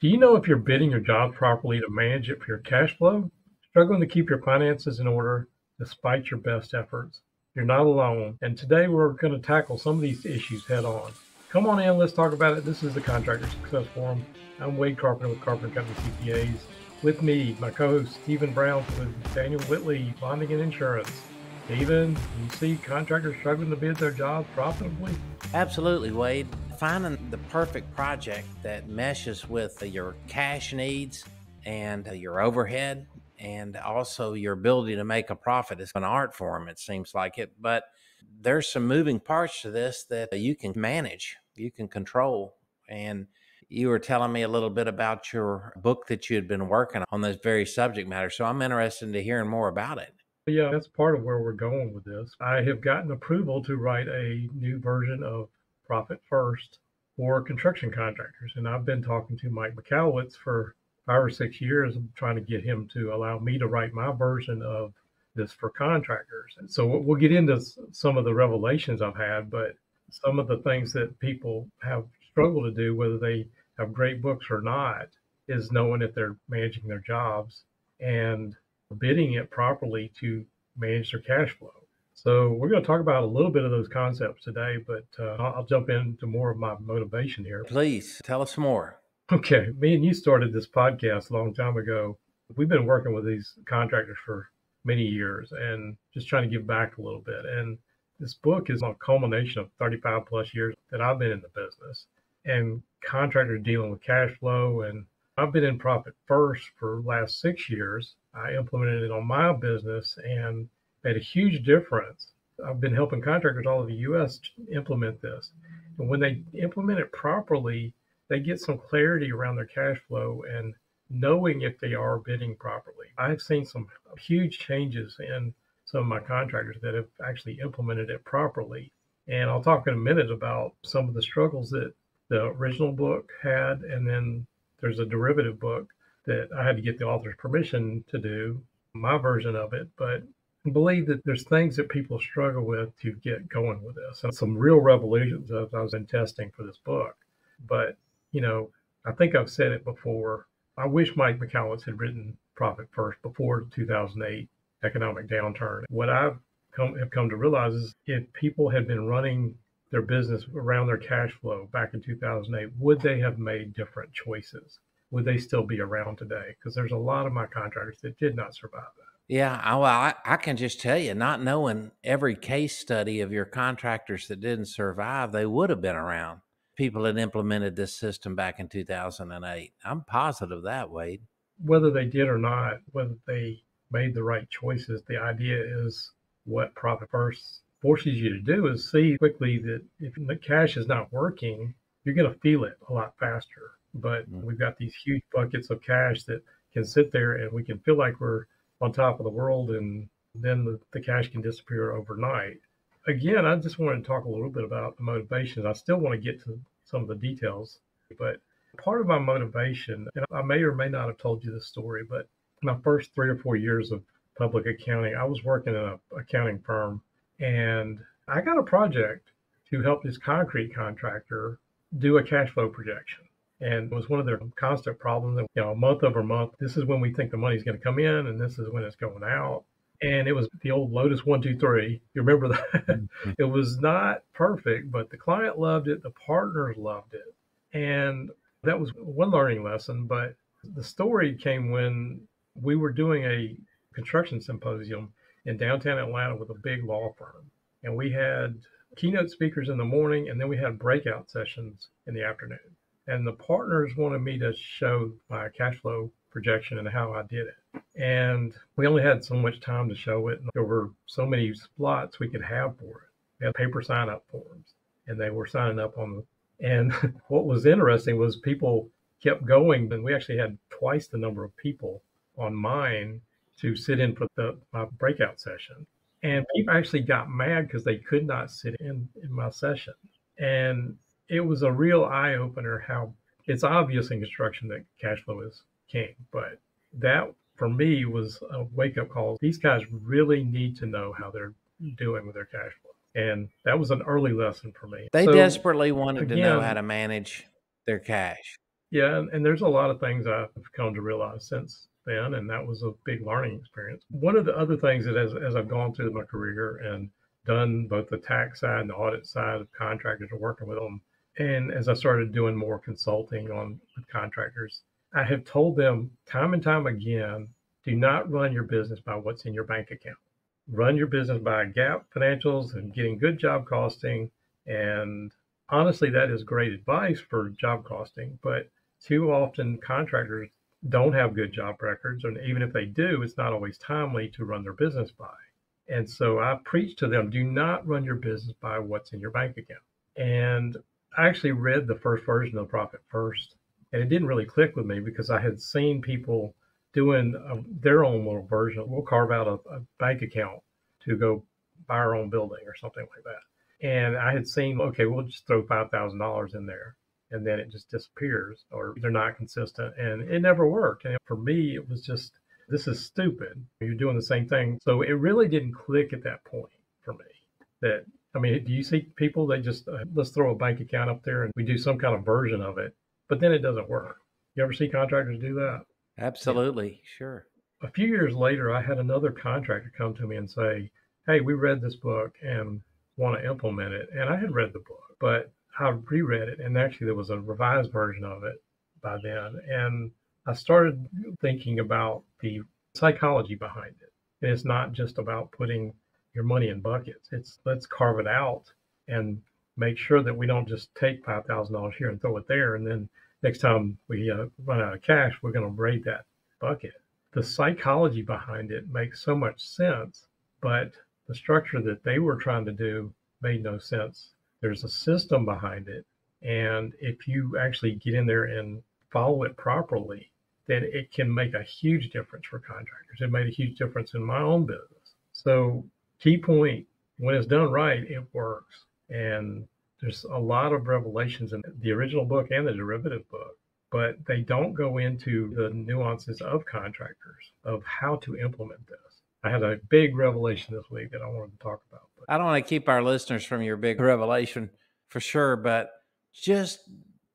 Do you know if you're bidding your job properly to manage it for your cash flow? Struggling to keep your finances in order despite your best efforts? You're not alone. And today we're going to tackle some of these issues head on. Come on in, let's talk about it. This is the Contractor Success Forum. I'm Wade Carpenter with Carpenter Company CPAs. With me, my co-host Stephen Brown with Daniel Whitley, Bonding and Insurance. Stephen, you see contractors struggling to bid their jobs profitably? Absolutely, Wade. Finding the perfect project that meshes with your cash needs and your overhead and also your ability to make a profit is an art form, it seems like it. But there's some moving parts to this that you can manage, you can control. And you were telling me a little bit about your book that you had been working on this very subject matter. So I'm interested in hearing more about it. Yeah, that's part of where we're going with this. I have gotten approval to write a new version of Profit First for construction contractors. And I've been talking to Mike McAllowitz for 5 or 6 years, trying to get him to allow me to write my version of this for contractors. And so we'll get into some of the revelations I've had, but some of the things that people have struggled to do, whether they have great books or not, is knowing if they're managing their jobs and bidding it properly to manage their cash flow. So we're going to talk about a little bit of those concepts today, but I'll jump into more of my motivation here. Please tell us more. Okay, me and you started this podcast a long time ago. We've been working with these contractors for many years and just trying to give back a little bit. And this book is a culmination of 35 plus years that I've been in the business and contractors dealing with cash flow. And I've been in Profit First for the last 6 years. I implemented it on my business and made a huge difference. I've been helping contractors all over the U.S. implement this. And when they implement it properly, they get some clarity around their cash flow and knowing if they are bidding properly. I've seen some huge changes in some of my contractors that have actually implemented it properly. And I'll talk in a minute about some of the struggles that the original book had. And then there's a derivative book that I had to get the author's permission to do my version of it. But I believe that there's things that people struggle with to get going with this. And some real revelations as I was in testing for this book. But, I think I've said it before. I wish Mike McAllowitz had written Profit First before the 2008 economic downturn. What have come to realize is if people had been running their business around their cash flow back in 2008, would they have made different choices? Would they still be around today? Because there's a lot of my contractors that did not survive that. Yeah, I can just tell you, not knowing every case study of your contractors that didn't survive, they would have been around. People had implemented this system back in 2008. I'm positive that, Wade. Whether they did or not, whether they made the right choices, the idea is what Profit First forces you to do is see quickly that if the cash is not working, you're going to feel it a lot faster. But we've got these huge buckets of cash that can sit there and we can feel like we're on top of the world, and then the cash can disappear overnight. Again, I just wanted to talk a little bit about the motivations. I still want to get to some of the details, but part of my motivation, and I may or may not have told you this story, but my first 3 or 4 years of public accounting, I was working in an accounting firm, and I got a project to help this concrete contractor do a cash flow projection. And it was one of their constant problems. Month over month, this is when we think the money's going to come in, and this is when it's going out. And it was the old Lotus 1, 2, 3. You remember that? Mm-hmm. It was not perfect, but the client loved it. The partners loved it. And that was one learning lesson. But the story came when we were doing a construction symposium in downtown Atlanta with a big law firm. And we had keynote speakers in the morning, and then we had breakout sessions in the afternoon. And the partners wanted me to show my cash flow projection and how I did it. And we only had so much time to show it. And there were so many slots we could have for it. We had paper sign-up forms, and they were signing up on them. And what was interesting was people kept going, and we actually had twice the number of people on mine to sit in for my breakout session. And people actually got mad because they could not sit in my session. And it was a real eye-opener how it's obvious in construction that cash flow is king. But that, for me, was a wake-up call. These guys really need to know how they're doing with their cash flow. And that was an early lesson for me. They desperately wanted to know how to manage their cash. Yeah, and there's a lot of things I've come to realize since then, and that was a big learning experience. One of the other things that as I've gone through my career and done both the tax side and the audit side of contractors and working with them, and as I started doing more consulting on with contractors, I have told them time and time again, do not run your business by what's in your bank account. Run your business by GAAP financials and getting good job costing. And honestly, that is great advice for job costing, but too often contractors don't have good job records, and even if they do, it's not always timely to run their business by. And so I preach to them, do not run your business by what's in your bank account. And I actually read the first version of Profit First, and it didn't really click with me because I had seen people doing their own little version. We'll carve out a bank account to go buy our own building or something like that. And I had seen, okay, we'll just throw $5,000 in there and then it just disappears or they're not consistent. And it never worked. And for me, it was just, this is stupid. You're doing the same thing. So it really didn't click at that point for me. That, I mean, do you see people that just, let's throw a bank account up there and we do some kind of version of it, but then it doesn't work? You ever see contractors do that? Absolutely. Sure. A few years later, I had another contractor come to me and say, hey, we read this book and want to implement it. And I had read the book, but I reread it. And actually, there was a revised version of it by then. And I started thinking about the psychology behind it. And it's not just about putting your money in buckets. It's let's carve it out and make sure that we don't just take $5,000 here and throw it there. And then next time we run out of cash, we're going to raid that bucket. The psychology behind it makes so much sense, but the structure that they were trying to do made no sense. There's a system behind it. And if you actually get in there and follow it properly, then it can make a huge difference for contractors. It made a huge difference in my own business. So key point, when it's done right, it works. And there's a lot of revelations in the original book and the derivative book, but they don't go into the nuances of contractors, of how to implement this. I had a big revelation this week that I wanted to talk about. I don't want to keep our listeners from your big revelation for sure, but just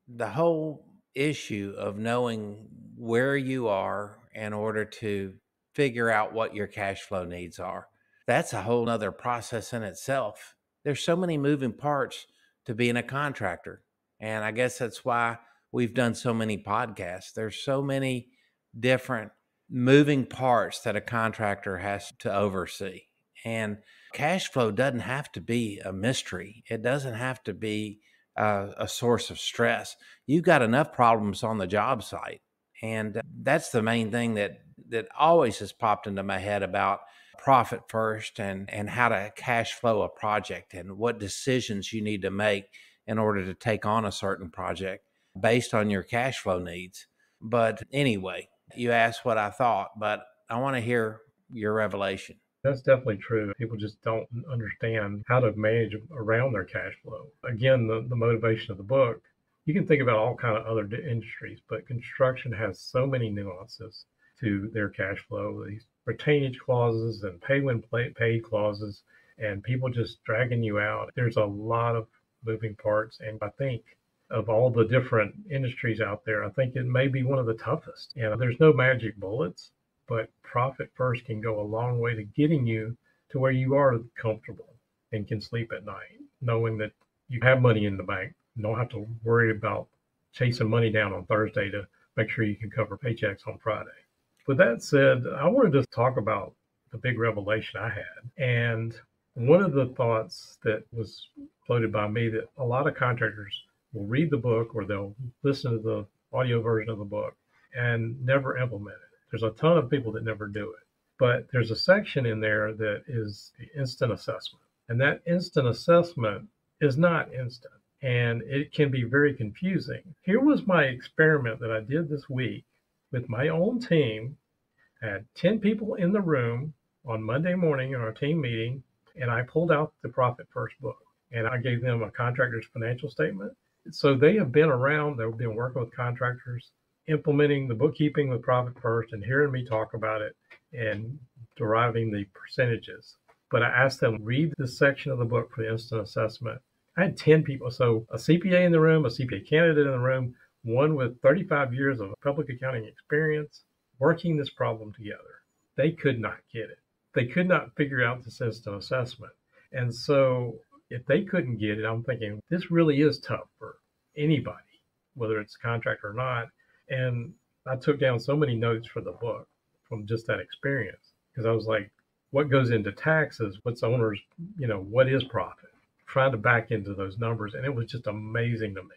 the whole issue of knowing where you are in order to figure out what your cash flow needs are. That's a whole nother process in itself. There's so many moving parts to being a contractor. And I guess that's why we've done so many podcasts. There's so many different moving parts that a contractor has to oversee. And cash flow doesn't have to be a mystery. It doesn't have to be a source of stress. You've got enough problems on the job site. And that's the main thing that always has popped into my head about profit first and how to cash flow a project and what decisions you need to make in order to take on a certain project based on your cash flow needs. But anyway, you asked what I thought, but I want to hear your revelation. That's definitely true. People just don't understand how to manage around their cash flow. Again, the motivation of the book, you can think about all kind of other industries, but construction has so many nuances to their cash flow. These retainage clauses and pay when paid clauses and people just dragging you out. There's a lot of moving parts. And I think of all the different industries out there, I think it may be one of the toughest. And there's no magic bullets, but profit first can go a long way to getting you to where you are comfortable and can sleep at night, knowing that you have money in the bank. You don't have to worry about chasing money down on Thursday to make sure you can cover paychecks on Friday. With that said, I wanted to talk about the big revelation I had. And one of the thoughts that was floated by me that a lot of contractors will read the book or they'll listen to the audio version of the book and never implement it. There's a ton of people that never do it. But there's a section in there that is the instant assessment. And that instant assessment is not instant. And it can be very confusing. Here was my experiment that I did this week with my own team. I had 10 people in the room on Monday morning in our team meeting, and I pulled out the Profit First book. And I gave them a contractor's financial statement. So they have been around, they've been working with contractors, implementing the bookkeeping with Profit First and hearing me talk about it and deriving the percentages. But I asked them, read this section of the book for the instant assessment. I had 10 people. So a CPA in the room, a CPA candidate in the room, one with 35 years of public accounting experience working this problem together. They could not get it. They could not figure out the system assessment. And so if they couldn't get it, I'm thinking this really is tough for anybody, whether it's a contractor or not. And I took down so many notes for the book from just that experience because I was like, what goes into taxes? What's owners, what is profit? Trying to back into those numbers. And it was just amazing to me.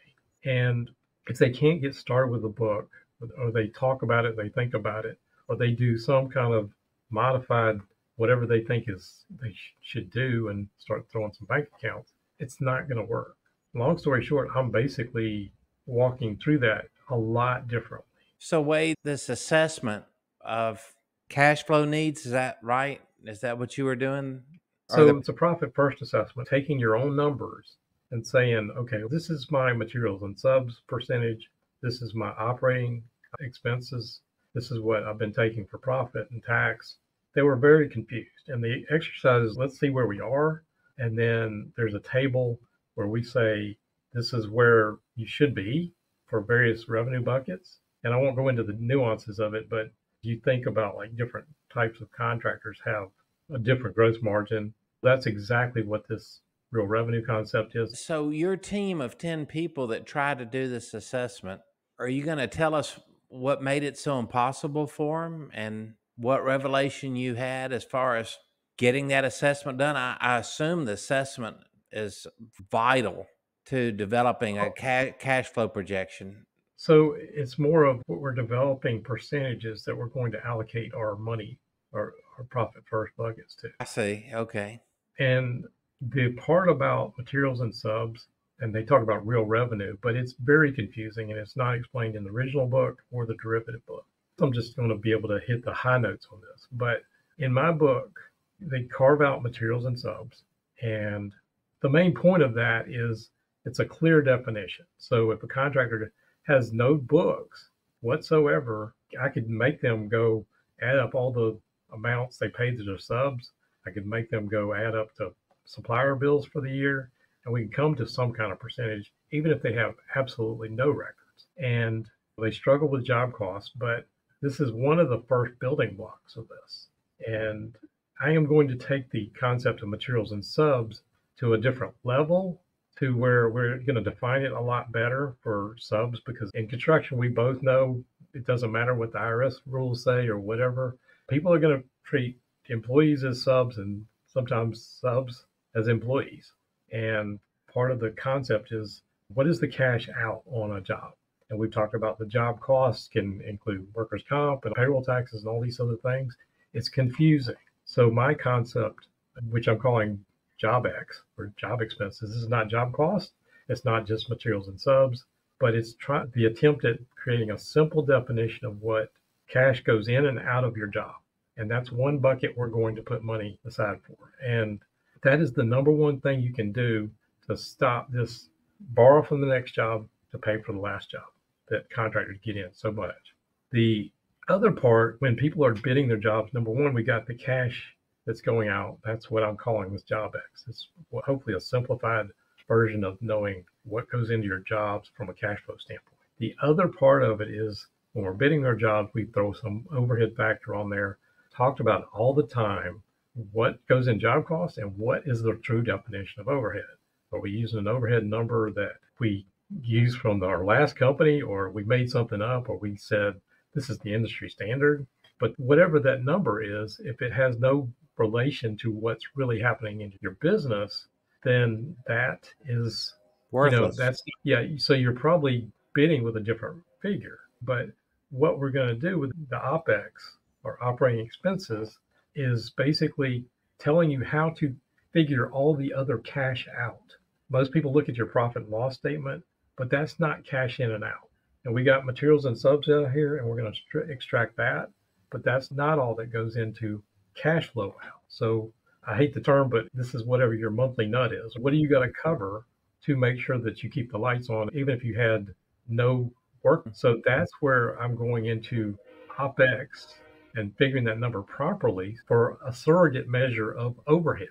And if they can't get started with the book, or they talk about it, they think about it, or they do some kind of modified whatever they think is they should do and start throwing some bank accounts, it's not going to work. Long story short, I'm basically walking through that a lot differently. So, Wade, this assessment of cash flow needs, is that right? Is that what you were doing? Or So it's a profit first assessment, taking your own numbers and saying, okay, this is my materials and subs percentage. This is my operating expenses. This is what I've been taking for profit and tax. They were very confused. And the exercise is let's see where we are. And then there's a table where we say, this is where you should be for various revenue buckets. And I won't go into the nuances of it, but you think about like different types of contractors have a different gross margin. That's exactly what this real revenue concept is. So your team of 10 people that tried to do this assessment, are you going to tell us what made it so impossible for them and what revelation you had as far as getting that assessment done? I assume the assessment is vital to developing a cash flow projection. So it's more of what we're developing percentages that we're going to allocate our money or our profit first buckets to. I see. Okay. And the part about materials and subs, and they talk about real revenue, but it's very confusing and it's not explained in the original book or the derivative book. So I'm just going to be able to hit the high notes on this. But in my book, they carve out materials and subs. And the main point of that is it's a clear definition. So if a contractor has no books whatsoever, I could make them go add up all the amounts they paid to their subs. I could make them go add up to supplier bills for the year, and we can come to some kind of percentage, even if they have absolutely no records. And they struggle with job costs, but this is one of the first building blocks of this. And I am going to take the concept of materials and subs to a different level to where we're going to define it a lot better for subs, because in construction, we both know it doesn't matter what the IRS rules say or whatever. People are going to treat employees as subs and sometimes subs as employees. And part of the concept is what is the cash out on a job? And we've talked about the job costs can include workers' comp and payroll taxes and all these other things. It's confusing. So my concept, which I'm calling JobEx or job expenses, this is not job cost. It's not just materials and subs, but it's the attempt at creating a simple definition of what cash goes in and out of your job. And that's one bucket we're going to put money aside for. And that is the number one thing you can do to stop this borrow from the next job to pay for the last job that contractors get in so much. The other part, when people are bidding their jobs, number one, we got the cash that's going out. That's what I'm calling this JobEx. It's hopefully a simplified version of knowing what goes into your jobs from a cash flow standpoint. The other part of it is when we're bidding our jobs, we throw some overhead factor on there. Talked about all the time what goes in job costs and what is the true definition of overhead. Are we using an overhead number that we used from our last company, or we made something up, or we said this is the industry standard? But whatever that number is, if it has no relation to what's really happening in your business, then that is worthless. So you're probably bidding with a different figure. But what we're going to do with the OpEx or operating expenses is basically telling you how to figure all the other cash out. Most people look at your profit and loss statement, but that's not cash in and out. And we got materials and subs out here, and we're going to extract that, but that's not all that goes into cash flow out. So I hate the term, but this is whatever your monthly nut is. What do you got to cover to make sure that you keep the lights on, even if you had no work? So that's where I'm going into OpEx and figuring that number properly for a surrogate measure of overhead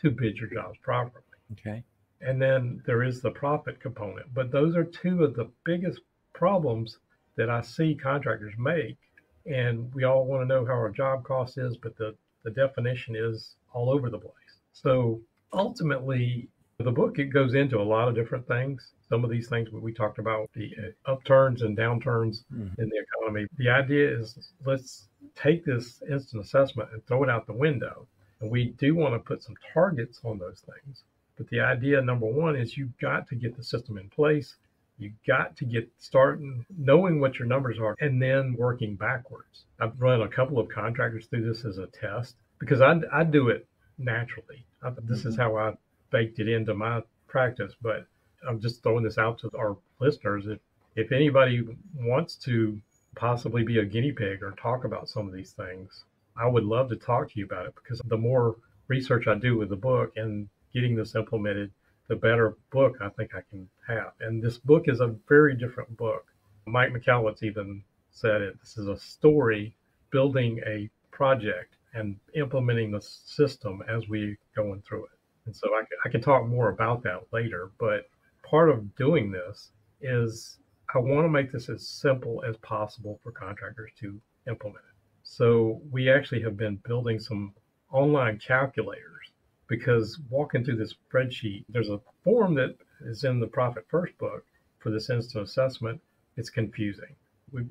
to bid your jobs properly. Okay. And then there is the profit component. But those are two of the biggest problems that I see contractors make. And we all want to know how our job cost is, but the definition is all over the place. So ultimately, the book, it goes into a lot of different things. Some of these things we talked about, the upturns and downturns in the economy. The idea is, let's take this instant assessment and throw it out the window. And we do want to put some targets on those things. But the idea, number one, is you've got to get the system in place. You've got to get starting knowing what your numbers are and then working backwards. I've run a couple of contractors through this as a test because I do it naturally. This is how I baked it into my practice, but I'm just throwing this out to our listeners. If anybody wants to possibly be a guinea pig or talk about some of these things, I would love to talk to you about it, because the more research I do with the book and getting this implemented, the better book I think I can have. And this book is a very different book. Mike McCallowitz even said it. This is a story building a project and implementing the system as we going through it. And so I can talk more about that later, but part of doing this is I want to make this as simple as possible for contractors to implement it. So we actually have been building some online calculators, because walking through this spreadsheet, there's a form that is in the Profit First book for this instant assessment. It's confusing.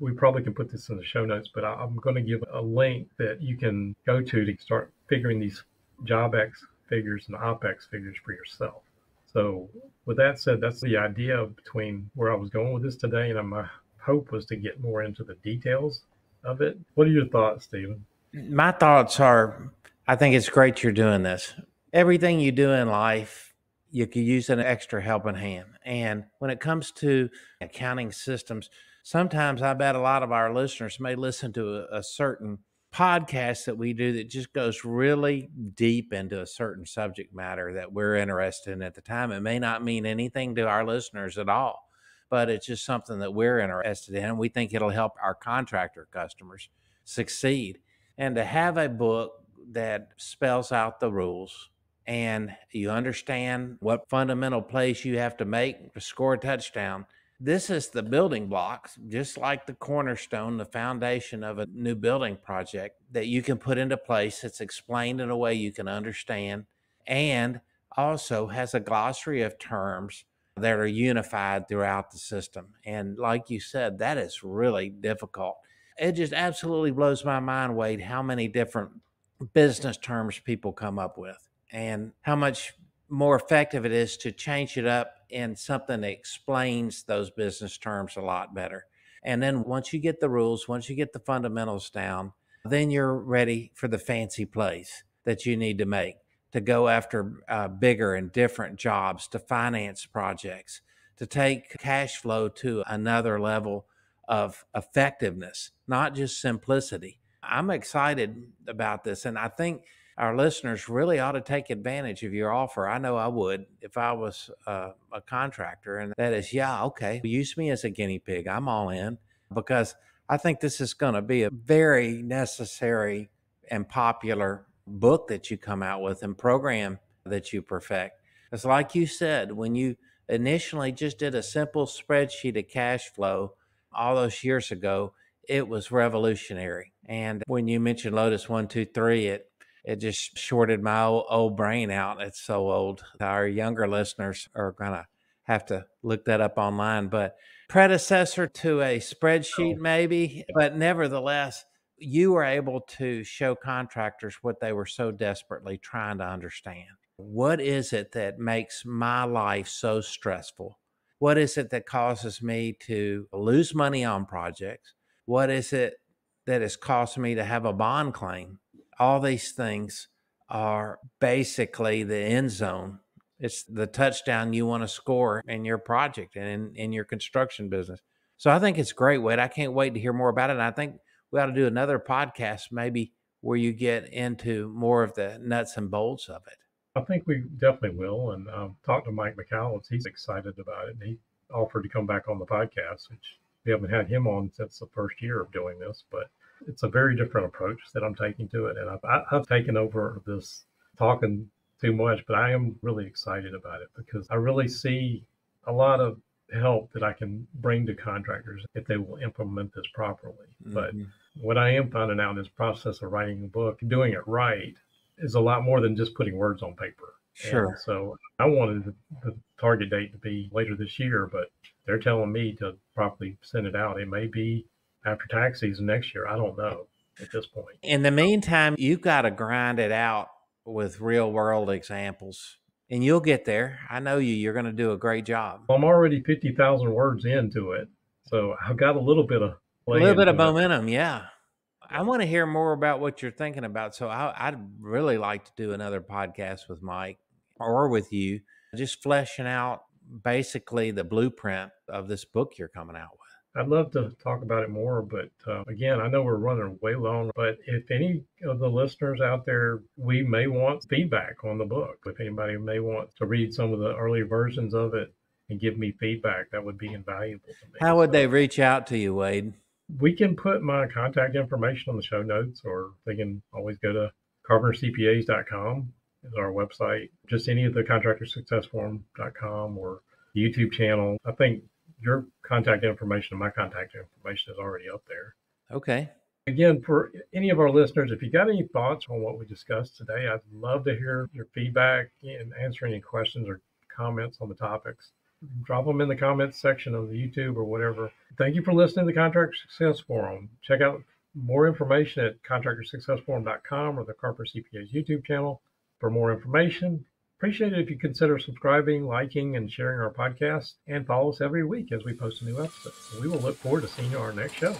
We probably can put this in the show notes, but I'm going to give a link that you can go to start figuring these JobEx figures and OpEx figures for yourself. So with that said, that's the idea between where I was going with this today, and my hope was to get more into the details of it. What are your thoughts, Stephen? My thoughts are, I think it's great you're doing this. Everything you do in life, you could use an extra helping hand. And when it comes to accounting systems, sometimes I bet a lot of our listeners may listen to a certain podcast that we do that just goes really deep into a certain subject matter that we're interested in at the time. It may not mean anything to our listeners at all, but it's just something that we're interested in. We think it'll help our contractor customers succeed. And to have a book that spells out the rules and you understand what fundamental plays you have to make to score a touchdown. This is the building blocks, just like the cornerstone, the foundation of a new building project that you can put into place. It's explained in a way you can understand, and also has a glossary of terms that are unified throughout the system. And like you said, that is really difficult. It just absolutely blows my mind, Wade, how many different business terms people come up with and how much more effective it is to change it up in something that explains those business terms a lot better. And then once you get the rules, once you get the fundamentals down, then you're ready for the fancy plays that you need to make to go after bigger and different jobs, to finance projects, to take cash flow to another level of effectiveness, not just simplicity. I'm excited about this, and I think our listeners really ought to take advantage of your offer. I know I would if I was a contractor, and that is, yeah, okay, use me as a guinea pig. I'm all in, because I think this is going to be a very necessary and popular book that you come out with and program that you perfect. It's like you said, when you initially just did a simple spreadsheet of cash flow all those years ago, it was revolutionary. And when you mentioned Lotus 1, 2, 3, it just shorted my old brain out. It's so old. Our younger listeners are going to have to look that up online. But predecessor to a spreadsheet, maybe, but nevertheless, you were able to show contractors what they were so desperately trying to understand. What is it that makes my life so stressful? What is it that causes me to lose money on projects? What is it that has caused me to have a bond claim? All these things are basically the end zone. It's the touchdown you want to score in your project and in your construction business. So I think it's great, Wade. I can't wait to hear more about it. And I think we ought to do another podcast maybe where you get into more of the nuts and bolts of it. I think we definitely will. And talk to Mike McCallowitz. He's excited about it. And he offered to come back on the podcast, which we haven't had him on since the first year of doing this. But it's a very different approach that I'm taking to it. And I've taken over this talking too much, but I am really excited about it because I really see a lot of help that I can bring to contractors if they will implement this properly. But Mm-hmm. what I am finding out is the process of writing a book, doing it right, is a lot more than just putting words on paper. And Sure. so I wanted the target date to be later this year, but they're telling me to properly send it out. It may be after tax season next year. I don't know at this point. In the meantime, you've got to grind it out with real world examples, and you'll get there. I know you. You're going to do a great job. I'm already 50,000 words into it, so I've got a little bit of A play little bit of into it. momentum, yeah. I Yeah. want to hear more about what you're thinking about. So I'd really like to do another podcast with Mike or with you, just fleshing out basically the blueprint of this book you're coming out with. I'd love to talk about it more, but again, I know we're running way long. But if any of the listeners out there, we may want feedback on the book. If anybody may want to read some of the early versions of it and give me feedback, that would be invaluable to me. How would So they reach out to you, Wade? we can put my contact information on the show notes, or they can always go to carpentercpas.com is our website. Just any of the contractorsuccessforum.com or YouTube channel. I think your contact information and my contact information is already up there. Okay. Again, for any of our listeners, if you got any thoughts on what we discussed today, I'd love to hear your feedback and answer any questions or comments on the topics. Drop them in the comments section of the YouTube or whatever. Thank you for listening to the Contractor Success Forum. Check out more information at contractorsuccessforum.com or the Carpenter CPA's YouTube channel for more information. Appreciate it if you consider subscribing, liking, and sharing our podcast, and follow us every week as we post a new episode. We will look forward to seeing you on our next show.